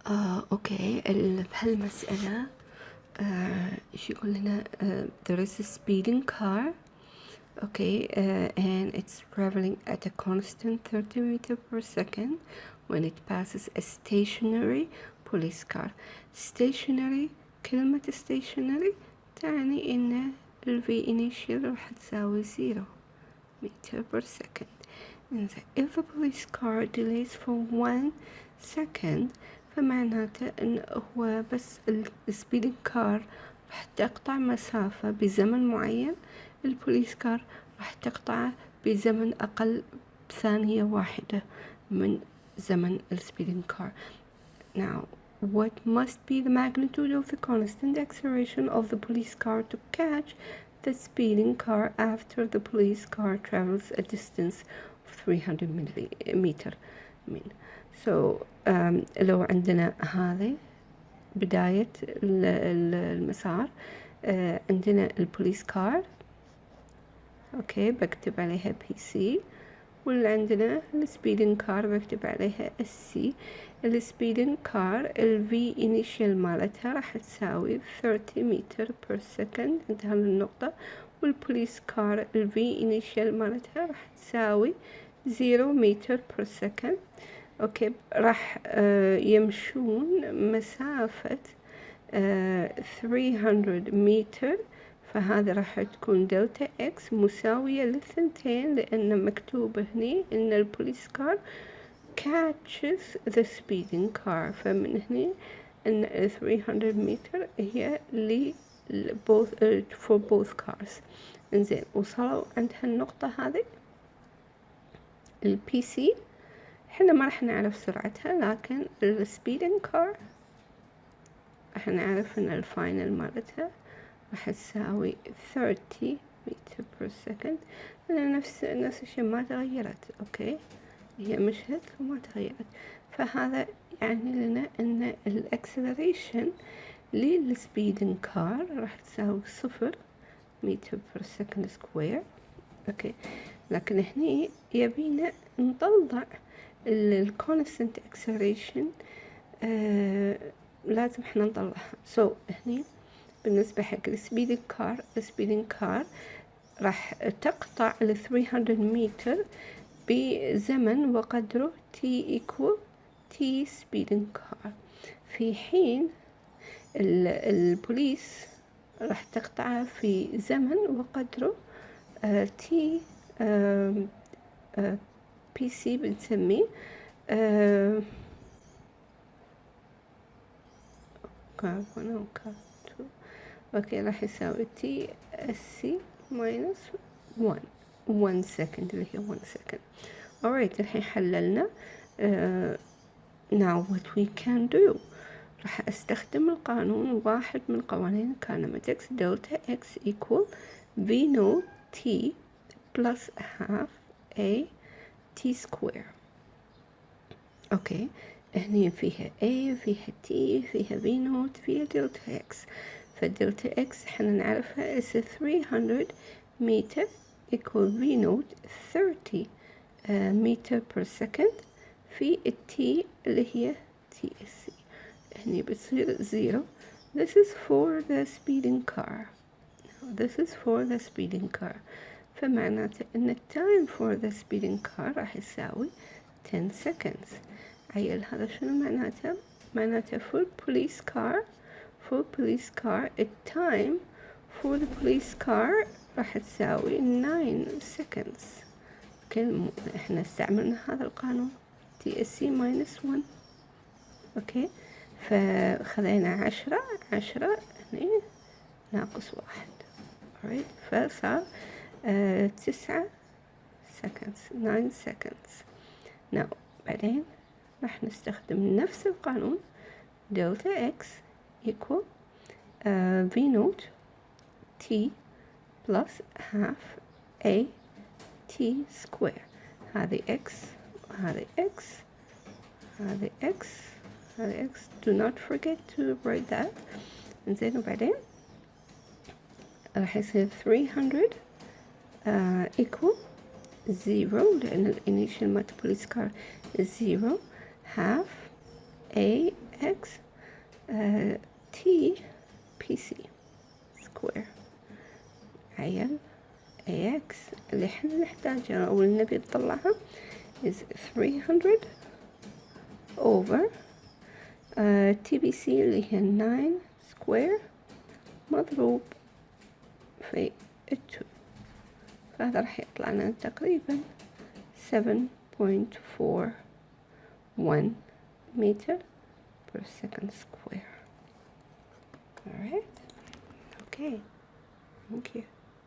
أوكي بهالمسألة إيش يقول لنا there is a speeding car. Okay, and it's traveling at a constant 30 meter per second when it passes a stationary police car. Stationary، كلمة stationary تعني إن ال V initial راح تساوي 0 meter per second. And if a police car delays for 1 second فمعناته إن هو بس السبيدنج كار راح تقطع مسافة بزمن معين، البوليس كار راح تقطعه بزمن أقل بثانية واحدة من زمن السبيدنج كار. Now, what must be the magnitude of the constant acceleration of the police car to catch the speeding car after the police car travels a distance of 300 meter. So لو عندنا هذه بداية المسار، عندنا البوليس كار، اوكي بكتب عليها بي سي، واللي عندنا السبيدنج كار بكتب عليها السي. السبيدنج كار الفي انيشال مالتها راح تساوي 30 متر بير سكند عند هالنقطة، والبوليس كار الفي انيشال مالتها راح تساوي 0 متر بير سكند. اوكي راح يمشون مسافة 300 متر، فهذا راح تكون دلتا اكس مساوية للثنتين، لأن مكتوب هني إن البوليس كار catches the speeding car، فمن هني إن 300 متر هي for both cars. إنزين وصلوا عند هالنقطة هذه البي سي، احنا ما راح نعرف سرعتها، لكن السبيدنج كار راح نعرف إن الفاينل مالتها راح تساوي 30 متر بير سكند، نفس الشيء ما تغيرت. اوكي هي مشت وما تغيرت، فهذا يعني لنا ان الاكسلريشن للسبيدنج كار راح تساوي 0 متر بير سكند سكوير. اوكي لكن هني يبينا نطلع الكونستنت اكسلريشن، لازم احنا نطلعها. هني بالنسبة حق السبيدنج كار راح تقطع 300 متر بزمن وقدره t equal t speeding car، في حين البوليس راح تقطعها في زمن وقدره t بي سي بنسميه كاربون أو كارتو. اوكي راح يساوي تي اس سي ماينس 1 سكند اللي هي 1 سكند. alright الحين حللنا. now what we can do، راح استخدم القانون، واحد من قوانين kinematics، delta x equal v naught t plus half a t square. اوكي هني فيها a فيها t فيها v naught فيها delta x، فالدلتا اكس احنا نعرفها is 300 متر equal v naught 30 متر per second في التي اللي هي تي اس سي، هني بتصير 0. this is for the speeding car. this is for the speeding car، فمعناته ان التايم for the speeding car راح يساوي 10 seconds. عيل هذا شنو معناته؟ معناته for police car التايم for the police car راح تساوي 9 seconds. احنا استعملنا هذا القانون تي اس سي ماينس 1. اوكي فخذينا 10 هني ناقص 1. alright فصار 9 seconds 9 seconds. now بعدين راح نستخدم نفس القانون delta x equal v naught t plus half a t square. هذه x هذه x هذه x هذه x. do not forget to write that. انزين وبعدين راح يصير 300 equal 0 لأن الانيشال مالت بوليس كار 0 half a x تي بي سي سكوير عيل AX اللي احنا نحتاجها أو اللي نبي نطلعها is 300 over TBC اللي هي 9 square مضروب في 2. فهذا راح يطلع لنا تقريبا 7.41 meter per second square. Alright, okay, thank you.